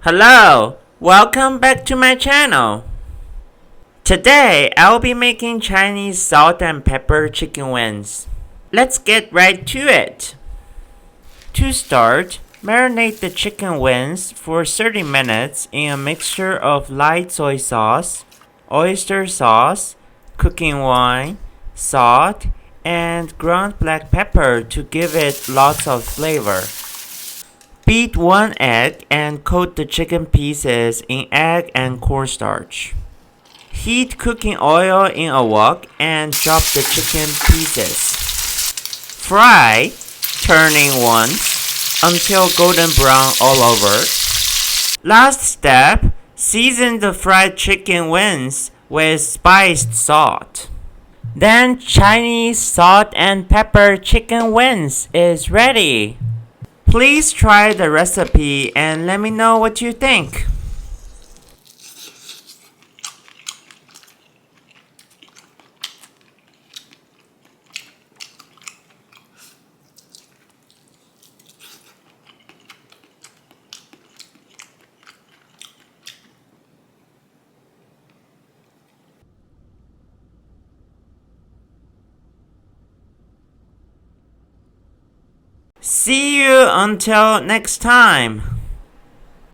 Hello, welcome back to my channel. Today I'll be making Chinese salt and pepper chicken wings. Let's get right to it. To start, marinate the chicken wings for 30 minutes in a mixture of light soy sauce, oyster sauce, cooking wine, salt, and ground black pepper to give it lots of flavor. Beat 1 egg and coat the chicken pieces in egg and cornstarch. Heat cooking oil in a wok and drop the chicken pieces. Fry, turning once until golden brown all over. Last step, season the fried chicken wings with spiced salt. Then Chinese salt and pepper chicken wings is ready. Please try the recipe and let me know what you think. See you until next time.